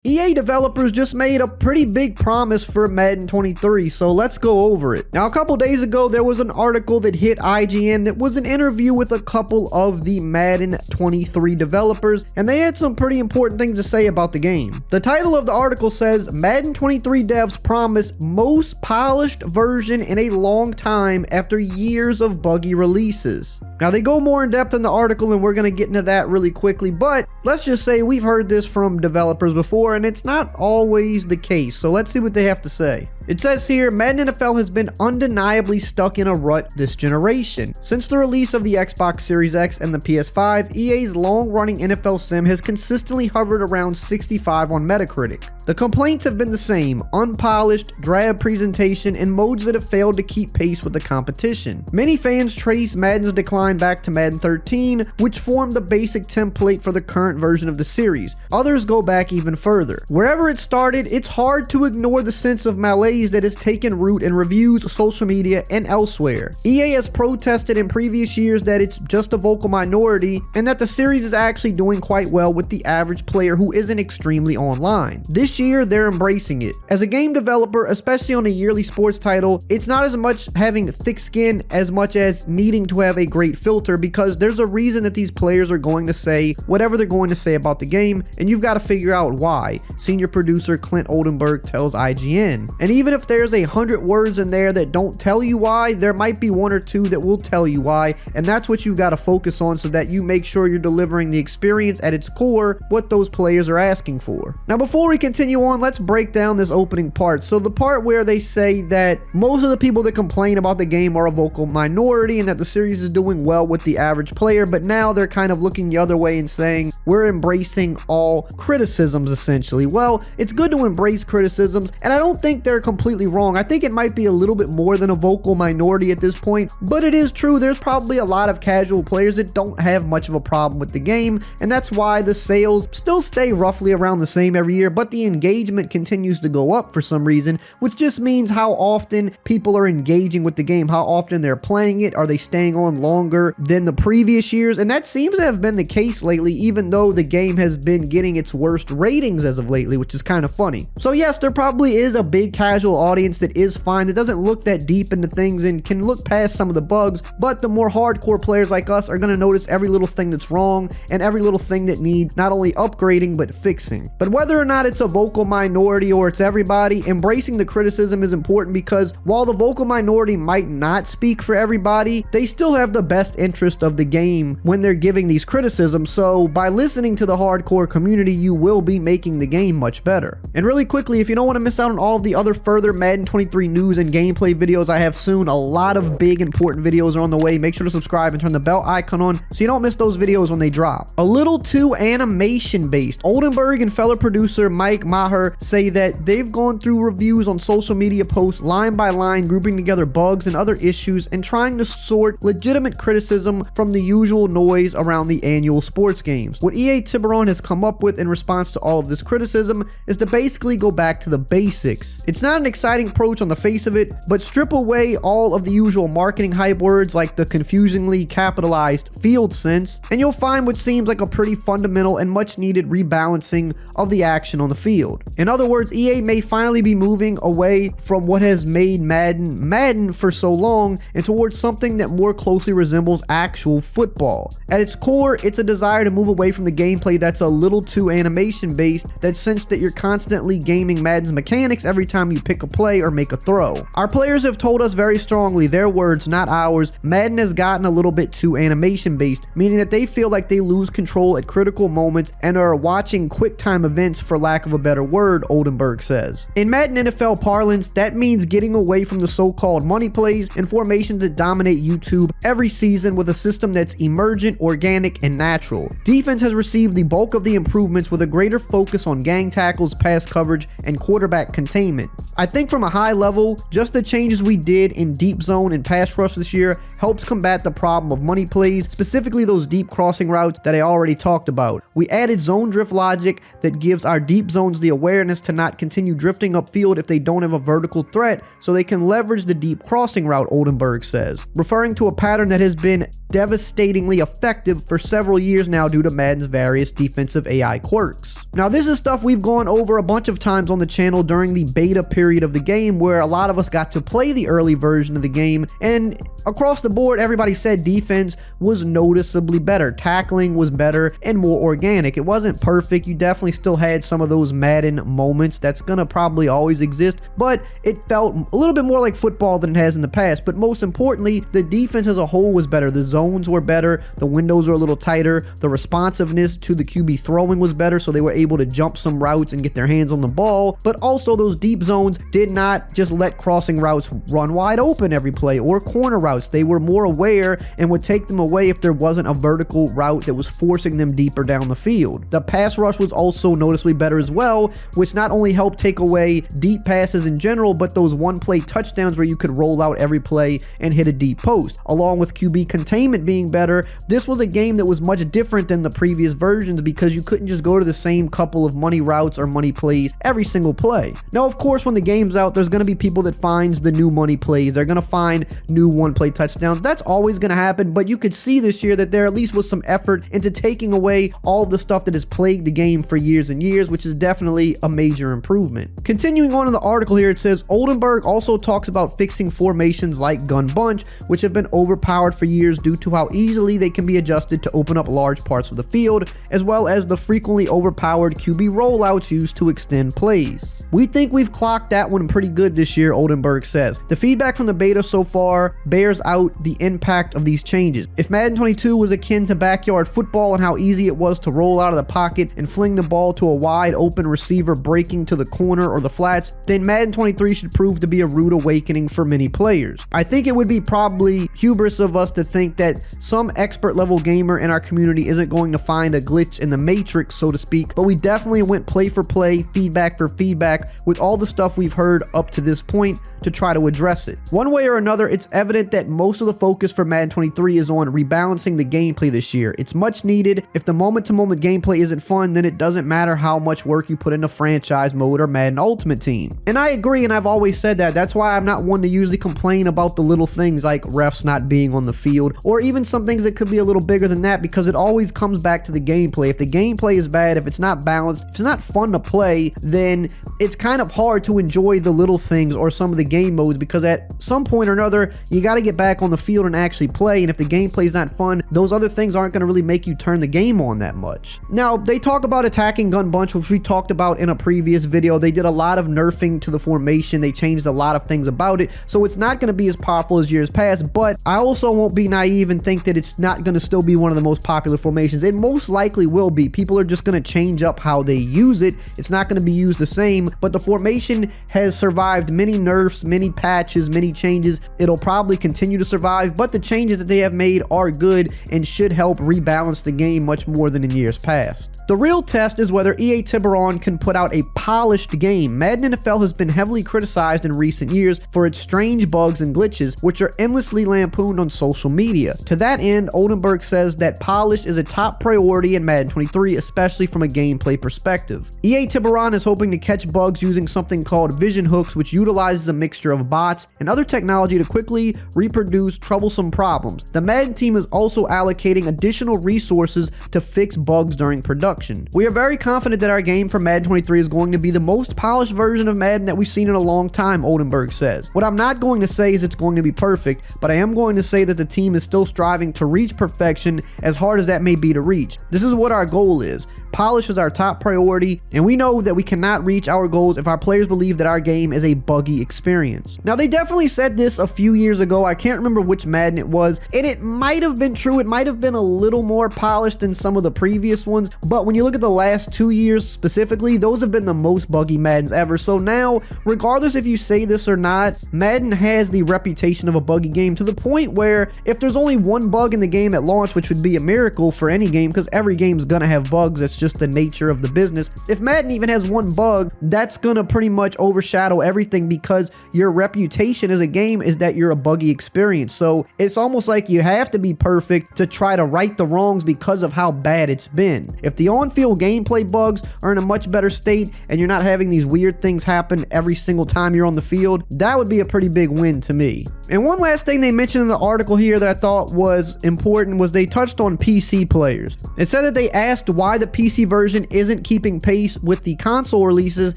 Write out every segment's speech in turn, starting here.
EA developers just made a pretty big promise for Madden 23, so let's go over it. Now, a couple days ago, there was an article that hit IGN that was an interview with a couple of the Madden 23 developers, and they had some pretty important things to say about the game. The title of the article says, Madden 23 devs promise most polished version in a long time after years of buggy releases. Now, they go more in depth in the article, and we're going to get into that really quickly, but let's just say we've heard this from developers before, and it's not always the case, so let's see what they have to say. It says here, Madden NFL has been undeniably stuck in a rut this generation. Since the release of the Xbox Series X and the PS5, EA's long-running NFL sim has consistently hovered around 65 on Metacritic. The complaints have been the same: unpolished, drab presentation, and modes that have failed to keep pace with the competition. Many fans trace Madden's decline back to Madden 13, which formed the basic template for the current version of the series. Others go back even further. Wherever it started, it's hard to ignore the sense of malaise that has taken root in reviews, social media, and elsewhere. EA has protested in previous years that it's just a vocal minority, and that the series is actually doing quite well with the average player who isn't extremely online. This year, they're embracing it. As a game developer, especially on a yearly sports title, it's not as much having thick skin as much as needing to have a great filter, because there's a reason that these players are going to say whatever they're going to say about the game, and you've got to figure out why. Senior producer Clint Oldenburg tells IGN. And even if there's 100 words in there that don't tell you why, there might be one or two that will tell you why, and that's what you've got to focus on so that you make sure you're delivering the experience at its core, what those players are asking for. Now, before we continue on, let's break down this opening part. So the part where they say that most of the people that complain about the game are a vocal minority and that the series is doing well with the average player, but now they're kind of looking the other way and saying we're embracing all criticisms essentially. Well, it's good to embrace criticisms, and I don't think they're completely wrong. I think it might be a little bit more than a vocal minority at this point, but it is true there's probably a lot of casual players that don't have much of a problem with the game, and that's why the sales still stay roughly around the same every year, but the engagement continues to go up for some reason, which just means how often people are engaging with the game, how often they're playing it, are they staying on longer than the previous years, and that seems to have been the case lately, even though the game has been getting its worst ratings as of lately, which is kind of funny. So yes, there probably is a big casual audience that is fine, that doesn't look that deep into things and can look past some of the bugs, but the more hardcore players like us are going to notice every little thing that's wrong and every little thing that needs not only upgrading but fixing. But whether or not it's a vocal minority or it's everybody, embracing the criticism is important, because while the vocal minority might not speak for everybody, they still have the best interest of the game when they're giving these criticisms. So by listening to the hardcore community, you will be making the game much better. And really quickly, if you don't want to miss out on all of the other further Madden 23 news and gameplay videos I have soon, a lot of big important videos are on the way. Make sure to subscribe and turn the bell icon on so you don't miss those videos when they drop. A little too animation based. Oldenburg and fellow producer Mike Maher say that they've gone through reviews on social media posts line by line, grouping together bugs and other issues and trying to sort legitimate criticism from the usual noise around the annual sports games. What EA Tiburon has come up with in response to all of this criticism is to basically go back to the basics. It's not an exciting approach on the face of it, but strip away all of the usual marketing hype words like the confusingly capitalized field sense, and you'll find what seems like a pretty fundamental and much needed rebalancing of the action on the field. In other words, EA may finally be moving away from what has made Madden for so long and towards something that more closely resembles actual football. At its core, it's a desire to move away from the gameplay that's a little too animation based, that sense that you're constantly gaming Madden's mechanics every time you pick a play or make a throw. Our players have told us very strongly, their words, not ours, Madden has gotten a little bit too animation based, meaning that they feel like they lose control at critical moments and are watching quick time events, for lack of a better word, Oldenburg says. In Madden NFL parlance, that means getting away from the so-called money plays and formations that dominate YouTube every season, with a system that's emergent, organic, and natural. Defense has received the bulk of the improvements, with a greater focus on gang tackles, pass coverage, and quarterback containment. I think from a high level, just the changes we did in deep zone and pass rush this year helps combat the problem of money plays, specifically those deep crossing routes that I already talked about. We added zone drift logic that gives our deep zones the awareness to not continue drifting upfield if they don't have a vertical threat, so they can leverage the deep crossing route, Oldenburg says, referring to a pattern that has been devastatingly effective for several years now due to Madden's various defensive AI quirks. Now, this is stuff we've gone over a bunch of times on the channel during the beta period of the game, where a lot of us got to play the early version of the game, and across the board everybody said defense was noticeably better, tackling was better and more organic. It wasn't perfect, you definitely still had some of those Madden moments, that's gonna probably always exist, but it felt a little bit more like football than it has in the past. But most importantly, the defense as a whole was better, the zones were better, the windows were a little tighter, the responsiveness to the QB throwing was better, so they were able to jump some routes and get their hands on the ball. But also those deep zones did not just let crossing routes run wide open every play, or corner routes. They were more aware and would take them away if there wasn't a vertical route that was forcing them deeper down the field. The pass rush was also noticeably better as well, which not only helped take away deep passes in general, but those one-play touchdowns where you could roll out every play and hit a deep post. Along with QB containment being better, this was a game that was much different than the previous versions because you couldn't just go to the same couple of money routes or money plays every single play. Now, of course, when the game's out, there's going to be people that finds the new money plays. They're going to find new one-play touchdowns. That's always going to happen, but you could see this year that there at least was some effort into taking away all the stuff that has plagued the game for years and years, which is definitely a major improvement. Continuing on in the article here, it says Oldenburg also talks about fixing formations like gun bunch, which have been overpowered for years due to how easily they can be adjusted to open up large parts of the field, as well as the frequently overpowered QB rollouts used to extend plays. We think we've clocked that one pretty good this year, Oldenburg says. The feedback from the beta so far bears out the impact of these changes. If Madden 22 was akin to backyard football and how easy it was to roll out of the pocket and fling the ball to a wide open receiver breaking to the corner or the flats, then Madden 23 should prove to be a rude awakening for many players. I think it would be probably hubris of us to think that some expert level gamer in our community isn't going to find a glitch in the matrix, so to speak, but we definitely went play for play, feedback for feedback with all the stuff we've heard up to this point to try to address it. One way or another, it's evident that most of the focus for Madden 23 is on rebalancing the gameplay this year. It's much needed. If the moment-to-moment gameplay isn't fun, then it doesn't matter how much work you put into franchise mode or Madden Ultimate Team. And I agree, and I've always said that. That's why I'm not one to usually complain about the little things like refs not being on the field, or even some things that could be a little bigger than that, because it always comes back to the gameplay. If the gameplay is bad, if it's not balanced, if it's not fun to play, then it's kind of hard to enjoy the little things or some of the game modes, because at some point or another, you got to get back on the field and actually play, and if the gameplay is not fun, those other things aren't going to really make you turn the game on that much. Now, they talk about attacking gun bunch, which we talked about in a previous video. They did a lot of nerfing to the formation. They changed a lot of things about it, so it's not going to be as powerful as years past, but I also won't be naive and think that it's not going to still be one of the most popular formations. It most likely will be. People are just going to change up how they use it. It's not going to be used the same, but the formation has survived many nerfs, many patches, many changes. It'll probably continue to survive, but the changes that they have made are good and should help rebalance the game much more than in years past. The real test is whether EA Tiburon can put out a polished game. Madden NFL has been heavily criticized in recent years for its strange bugs and glitches, which are endlessly lampooned on social media. To that end, Oldenburg says that polish is a top priority in Madden 23, especially from a gameplay perspective. EA Tiburon is hoping to catch bugs using something called vision hooks, which utilizes a mixture of bots and other technology to quickly reproduce troublesome problems. The Madden team is also allocating additional resources to fix bugs during production. We are very confident that our game for Madden 23 is going to be the most polished version of Madden that we've seen in a long time, Oldenburg says. What I'm not going to say is it's going to be perfect, but I am going to say that the team is still striving to reach perfection, as hard as that may be to reach. This is what our goal is. Polish is our top priority, and we know that we cannot reach our goals if our players believe that our game is a buggy experience. Now, they definitely said this a few years ago. I can't remember which Madden it was, and it might have been true. It might have been a little more polished than some of the previous ones, but when you look at the last 2 years specifically, those have been the most buggy Maddens ever. So now, regardless if you say this or not, Madden has the reputation of a buggy game, to the point where if there's only one bug in the game at launch, which would be a miracle for any game because every game's gonna have bugs, it's just the nature of the business. If Madden even has one bug, that's gonna pretty much overshadow everything, because your reputation as a game is that you're a buggy experience. So it's almost like you have to be perfect to try to right the wrongs because of how bad it's been. If the on-field gameplay bugs are in a much better state and you're not having these weird things happen every single time you're on the field, that would be a pretty big win to me. And one last thing they mentioned in the article here that I thought was important was they touched on PC players. It said that they asked why the PC version isn't keeping pace with the console releases,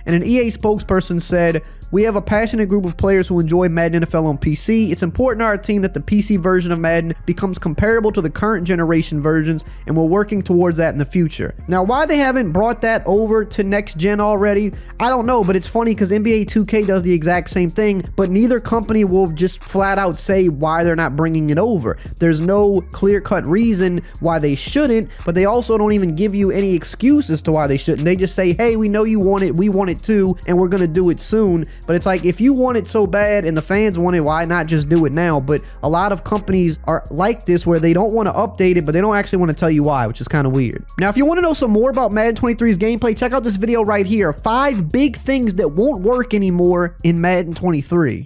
and an EA spokesperson said, "We have a passionate group of players who enjoy Madden NFL on PC. It's important to our team that the PC version of Madden becomes comparable to the current generation versions, and we're working towards that in the future." Now, why they haven't brought that over to next gen already, I don't know, but it's funny because NBA 2K does the exact same thing, but neither company will just flat out say why they're not bringing it over. There's no clear-cut reason why they shouldn't, but they also don't even give you any excuses to why they shouldn't. They just say, hey, we know you want it, we want it too, and we're gonna do it soon. But it's like, if you want it so bad and the fans want it, why not just do it now? But a lot of companies are like this, where they don't want to update it, but they don't actually want to tell you why, which is kind of weird. Now, if you want to know some more about Madden 23's gameplay, check out this video right here. 5 big things that won't work anymore in Madden 23.